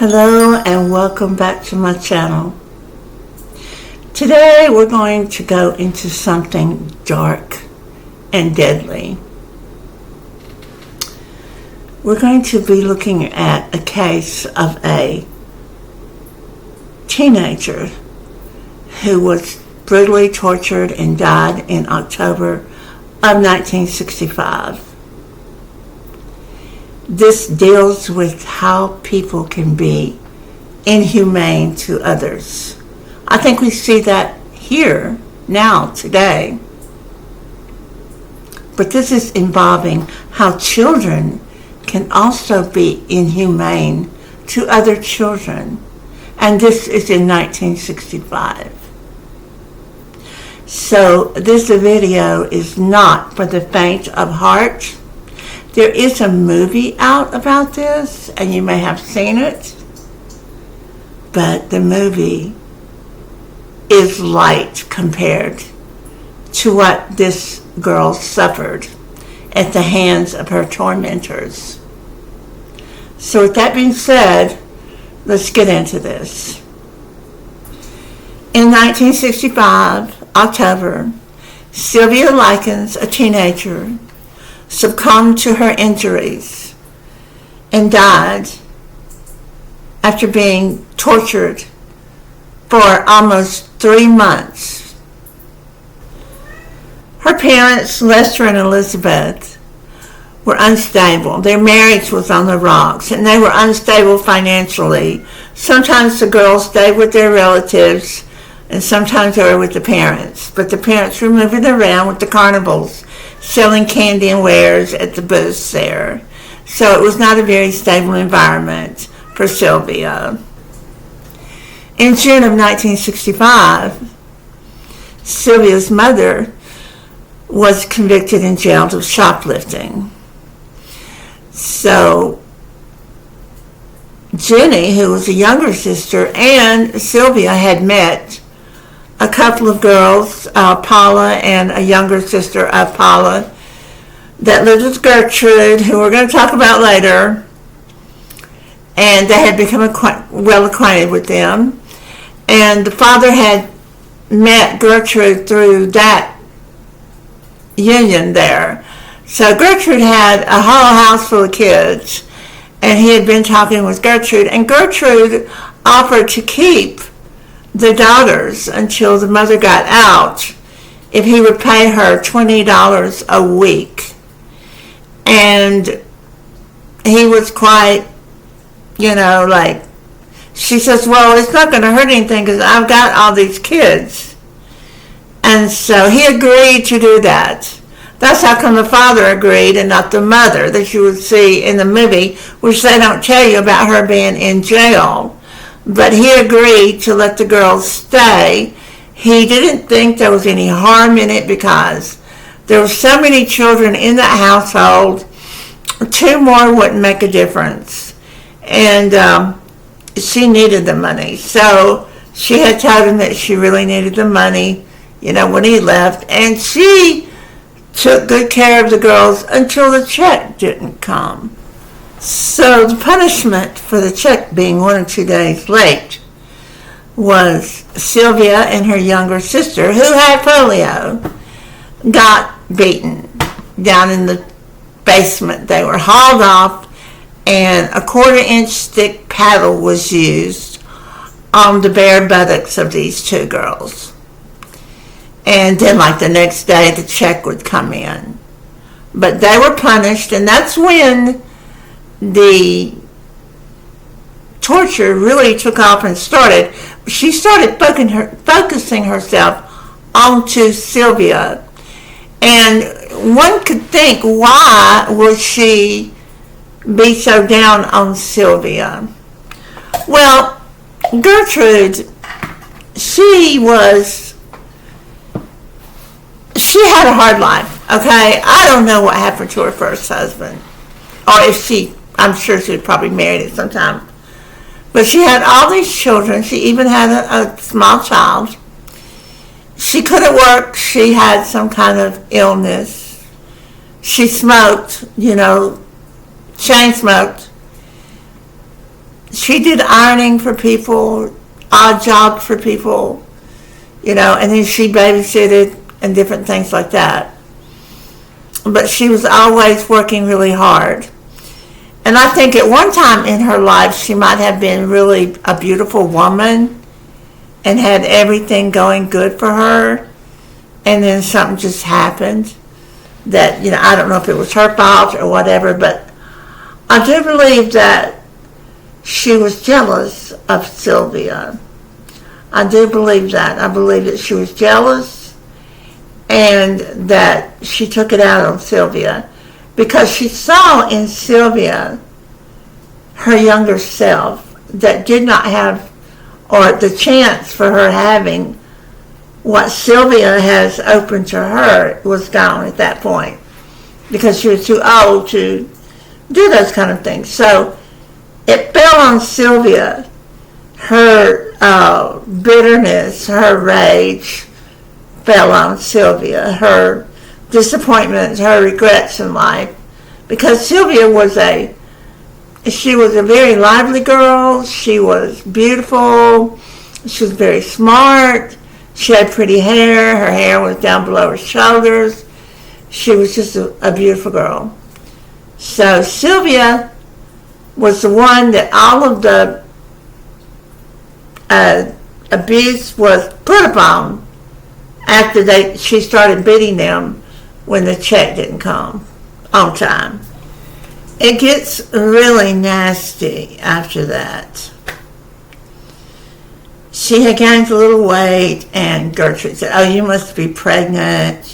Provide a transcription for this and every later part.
Hello and welcome back to my channel. Today we're going to go into something dark and deadly. We're going to be looking at a case of a teenager who was brutally tortured and died in October of 1965. This deals with how people can be inhumane to others. I think we see that here, now, today. But this is involving how children can also be inhumane to other children. And this is in 1965. So this video is not for the faint of heart. There is a movie out about this, and you may have seen it, but the movie is light compared to what this girl suffered at the hands of her tormentors. So with that being said, let's get into this. In 1965, October, Sylvia Likens, a teenager, succumbed to her injuries and died after being tortured for almost 3 months. Her parents, Lester and Elizabeth, were unstable. Their marriage was on the rocks, and they were unstable financially. Sometimes the girls stayed with their relatives, and sometimes they were with the parents. But the parents were moving around with the carnivals, selling candy and wares at the booths there. So it was not a very stable environment for Sylvia. In June of 1965, Sylvia's mother was convicted and jailed of shoplifting. So Jenny, who was a younger sister, and Sylvia had met a couple of girls, Paula and a younger sister of Paula, that lived with Gertrude, who we're going to talk about later. And they had become well acquainted with them. And the father had met Gertrude through that union there. So Gertrude had a whole house full of kids, and he had been talking with Gertrude, and Gertrude offered to keep the daughters until the mother got out if he would pay her $20 a week. And he was quite, she says, well, it's not going to hurt anything because I've got all these kids. And so he agreed to do that. That's how come the father agreed and not the mother that you would see in the movie, which they don't tell you about her being in jail. But he agreed to let the girls stay. He didn't think there was any harm in it because there were so many children in that household. 2 more wouldn't make a difference. And she needed the money. So she had told him that she really needed the money, when he left. And she took good care of the girls until the check didn't come. So the punishment for the check being 1 or 2 days late was Sylvia and her younger sister, who had polio, got beaten down in the basement. They were hauled off, and a 1/4-inch thick paddle was used on the bare buttocks of these 2 girls. And then the next day the check would come in. But they were punished, and that's when the torture really took off and started. She started focusing herself onto Sylvia. And one could think, why would she be so down on Sylvia? Well, Gertrude, she had a hard life, okay? I don't know what happened to her first husband. Or if I'm sure she was probably married at some time. But she had all these children. She even had a small child. She couldn't work. She had some kind of illness. She smoked, chain smoked. she did ironing for people, odd jobs for people, and then she babysitted and different things like that. But she was always working really hard. And I think at one time in her life, she might have been really a beautiful woman and had everything going good for her. And then something just happened that, I don't know if it was her fault or whatever, but I do believe that she was jealous of Sylvia. I do believe that. I believe that she was jealous and that she took it out on Sylvia because she saw in Sylvia her younger self that did not have, or the chance for her having what Sylvia has opened to her was gone at that point because she was too old to do those kind of things. So it fell on Sylvia. Her bitterness, her rage fell on Sylvia. Her disappointments, her regrets in life. Because Sylvia was a very lively girl. She was beautiful. She was very smart. She had pretty hair. Her hair was down below her shoulders. She was just a beautiful girl. So Sylvia was the one that all of the abuse was put upon after she started beating them when the check didn't come on time. It gets really nasty after that. She had gained a little weight, and Gertrude said, "Oh, you must be pregnant,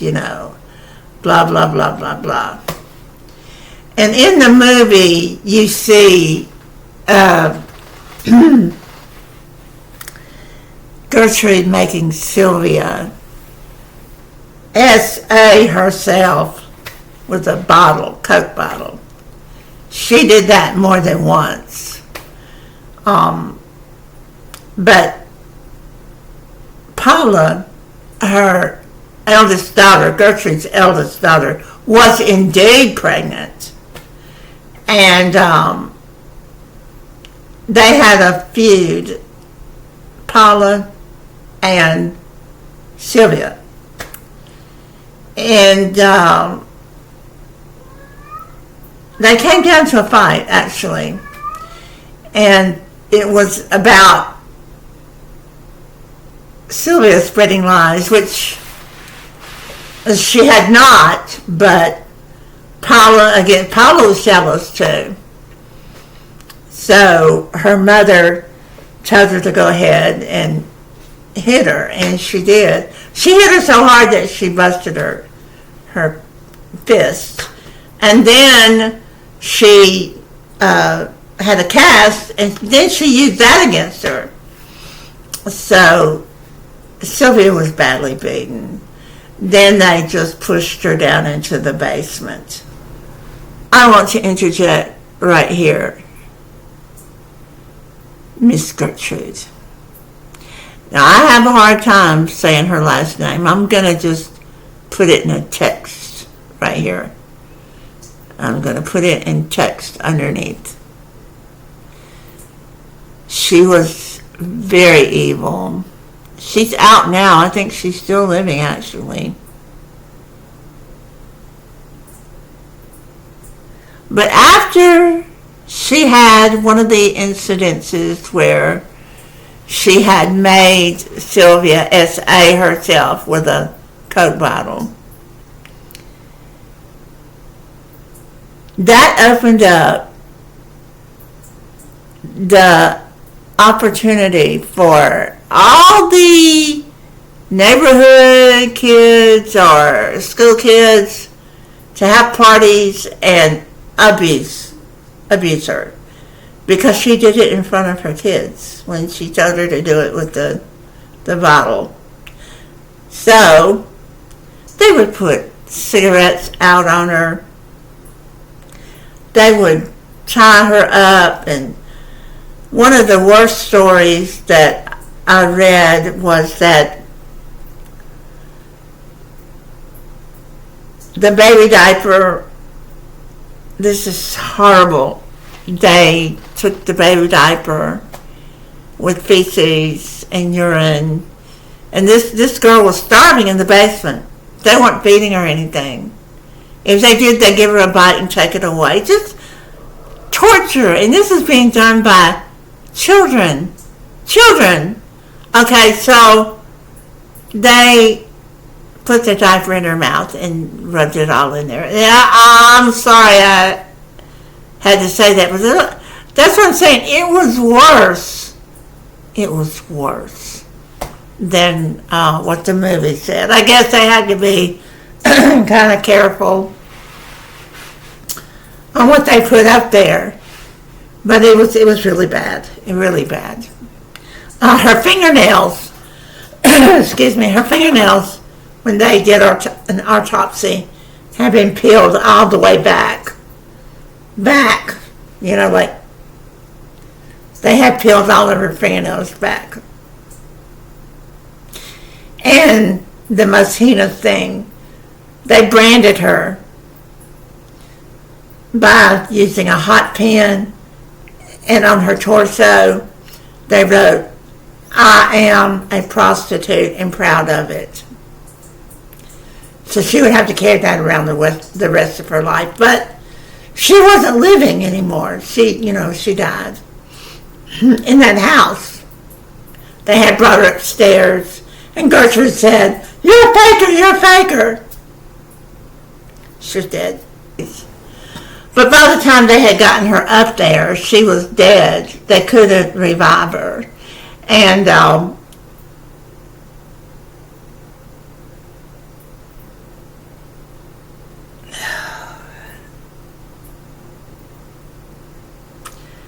blah, blah, blah, blah, blah." And in the movie, you see Gertrude making Sylvia S.A. herself with a bottle, Coke bottle. She did that more than once. But Paula, her eldest daughter, Gertrude's eldest daughter, was indeed pregnant. And they had a feud, Paula and Sylvia. And they came down to a fight, actually. And it was about Sylvia spreading lies, which she had not, but Paula was jealous too. So her mother told her to go ahead and hit her, and she did. She hit her so hard that she busted her fist. And then she had a cast, and then she used that against her. So Sylvia was badly beaten. Then they just pushed her down into the basement. I want to interject right here, Miss Gertrude. Now, I have a hard time saying her last name. I'm going to just put it in a text right here. I'm going to put it in text underneath. She was very evil. She's out now. I think she's still living, actually. But after she had one of the incidences where she had made Sylvia S.A. herself with a Coke bottle, that opened up the opportunity for all the neighborhood kids or school kids to have parties and abuse her, because she did it in front of her kids when she told her to do it with the bottle. So they would put cigarettes out on her. They would tie her up, and one of the worst stories that I read was that the baby diaper, this is horrible, they took the baby diaper with feces and urine. And this girl was starving in the basement. They weren't feeding her anything. If they did, they'd give her a bite and take it away. Just torture. And this is being done by children. Children. Okay, so they put the diaper in her mouth and rubbed it all in there. Yeah, I'm sorry I had to say that, but that's what I'm saying. It was worse. It was worse than what the movie said. I guess they had to be kind of careful on what they put up there, but it was really bad. Really bad. Her fingernails. Excuse me. Her fingernails, when they did an autopsy, had been peeled all the way back. You know, like they had peeled all of her fingernails back. And the most heinous thing, they branded her by using a hot pen, and on her torso they wrote, "I am a prostitute and proud of it." So she would have to carry that around the rest of her life. But she wasn't living anymore. She died in that house. They had brought her upstairs, and Gertrude said, "You're a faker, you're a faker." She was dead. But by the time they had gotten her up there, she was dead. They couldn't revive her. And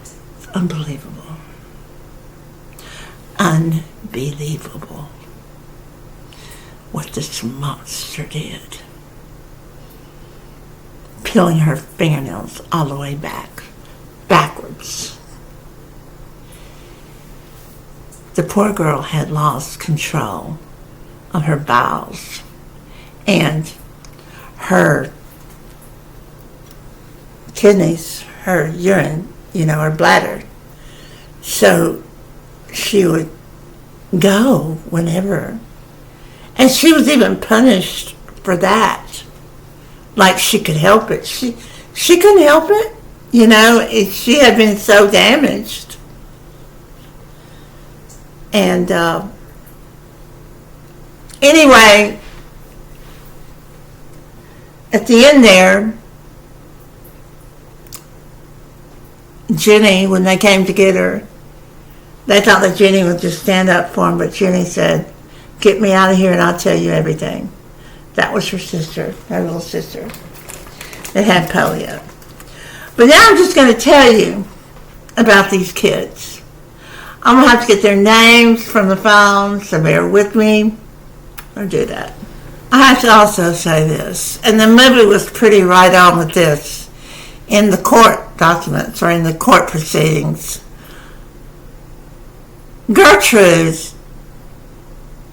it's unbelievable. Unbelievable what this monster did. Peeling her fingernails all the way backwards. The poor girl had lost control of her bowels and her kidneys, her urine, her bladder. So she would go whenever. And she was even punished for that. Like she could help it. She couldn't help it. She had been so damaged. And anyway, at the end there, Jenny, when they came to get her, they thought that Jenny would just stand up for them, but Jenny said, "Get me out of here and I'll tell you everything." That was her sister, her little sister, that had polio. But now I'm just going to tell you about these kids. I'm going to have to get their names from the phone, so bear with me. I'll do that. I have to also say this, and the movie was pretty right on with this. In the court documents, or in the court proceedings, Gertrude,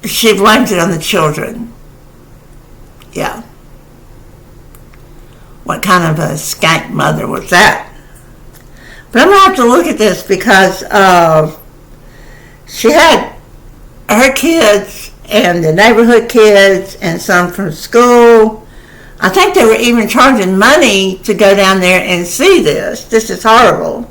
she blamed it on the children. Yeah. What kind of a skank mother was that? But I'm going to have to look at this because she had her kids and the neighborhood kids and some from school. I think they were even charging money to go down there and see this. This is horrible.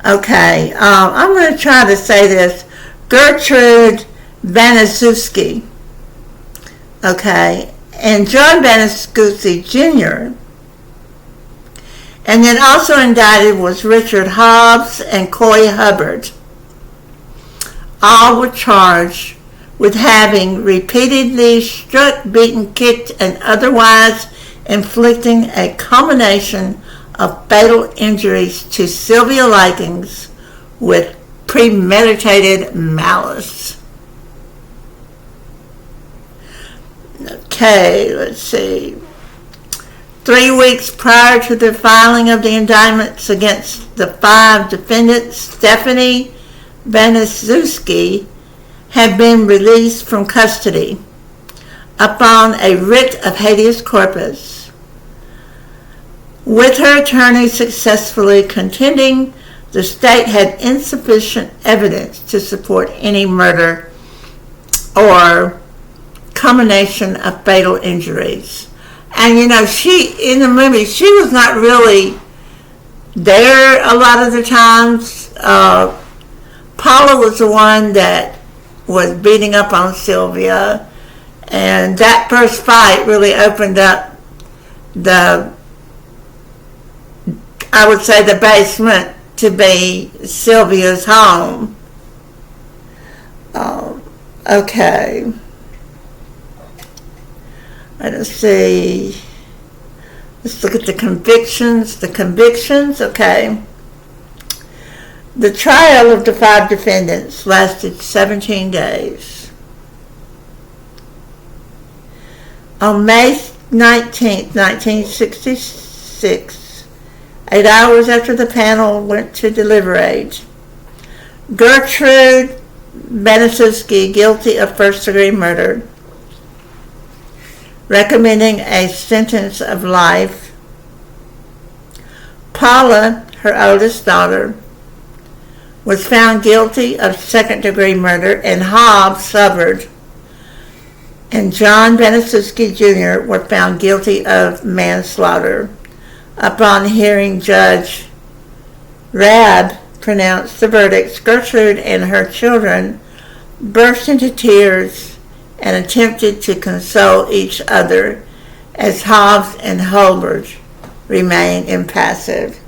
Okay, I'm going to try to say this. Gertrude Banaszewski. Okay. And John Banaszewski Jr. And then also indicted was Richard Hobbs and Coy Hubbard. All were charged with having repeatedly struck, beaten, kicked, and otherwise inflicting a combination of fatal injuries to Sylvia Likens with premeditated malice. Okay, let's see. 3 weeks prior to the filing of the indictments against the 5 defendants, Stephanie Banaszewski had been released from custody upon a writ of habeas corpus, with her attorney successfully contending the state had insufficient evidence to support any murder or combination of fatal injuries. And in the movie, she was not really there a lot of the times. Paula was the one that was beating up on Sylvia, and that first fight really opened up the basement to be Sylvia's home. Okay. Let's see. Let's look at the convictions. Okay. The trial of the 5 defendants lasted 17 days. On May 19th, 1966, 8 hours after the panel went to deliberate, Gertrude Benaszewski, guilty of first-degree murder, recommending a sentence of life. Paula, her oldest daughter, was found guilty of second-degree murder, and Hobbs, Hubbard, and John Benaszewski Jr. were found guilty of manslaughter. Upon hearing Judge Rabb pronounce the verdicts, Gertrude and her children burst into tears and attempted to console each other as Hobbs and Hubbard remained impassive.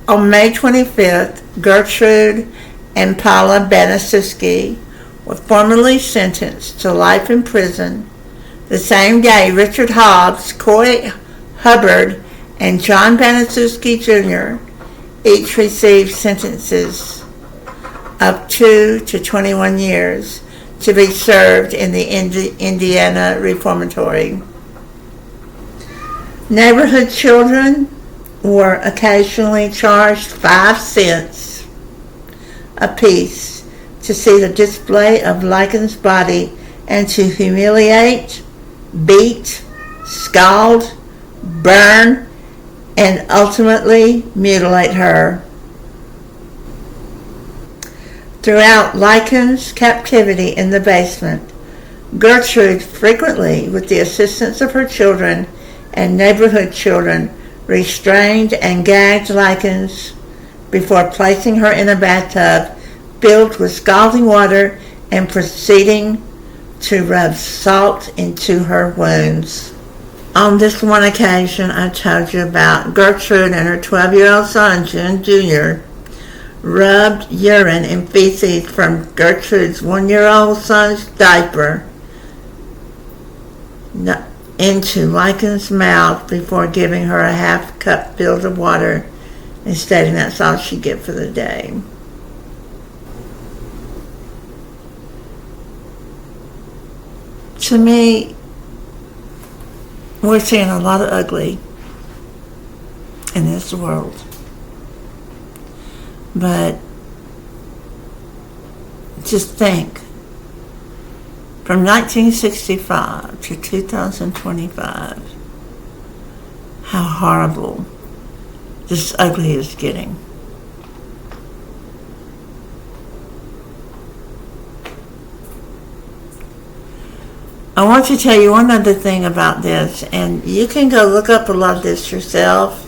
On May 25th, Gertrude and Paula Benaszewski were formally sentenced to life in prison. The same day, Richard Hobbs, Coy Hubbard, and John Benaszewski Jr. each received sentences of 2 to 21 years to be served in the Indiana Reformatory. Neighborhood children were occasionally charged 5 cents apiece to see the display of Likens' body and to humiliate, beat, scald, burn, and ultimately mutilate her. Throughout Likens' captivity in the basement, Gertrude, frequently with the assistance of her children and neighborhood children, restrained and gagged Likens before placing her in a bathtub filled with scalding water and proceeding to rub salt into her wounds. On this one occasion I told you about, Gertrude and her 12-year-old son, June Jr., rubbed urine and feces from Gertrude's 1-year-old son's diaper into Likens' mouth before giving her a half cup filled of water and stating that's all she'd get for the day. To me, we're seeing a lot of ugly in this world. But just think, from 1965 to 2025, how horrible this ugly is getting. I want to tell you one other thing about this, and you can go look up a lot of this yourself.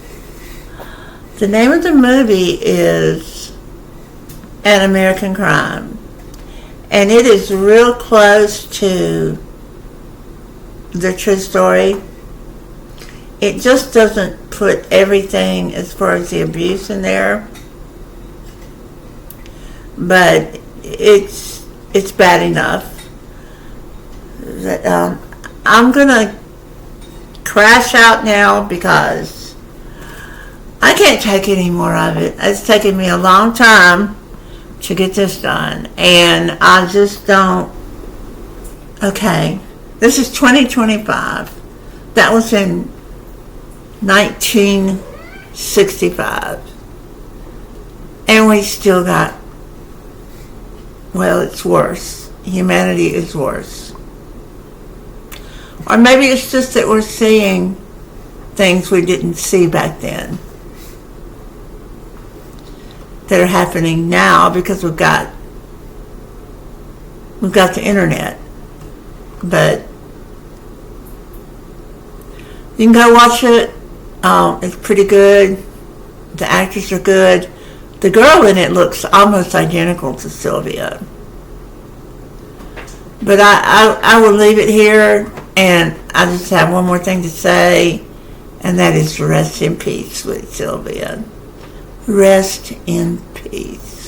The name of the movie is An American Crime, and it is real close to the true story. It just doesn't put everything as far as the abuse in there, but it's bad enough that I'm gonna crash out now because I can't take any more of it. It's taken me a long time to get this done, and I just don't. Okay, this is 2025. That was in 1965. And we still got, well, it's worse. Humanity is worse. Or maybe it's just that we're seeing things we didn't see back then that are happening now because we've got the internet. But you can go watch it. It's pretty good. The actors are good. The girl in it looks almost identical to Sylvia. But I will leave it here, and I just have one more thing to say, and that is rest in peace with Sylvia. Rest in peace.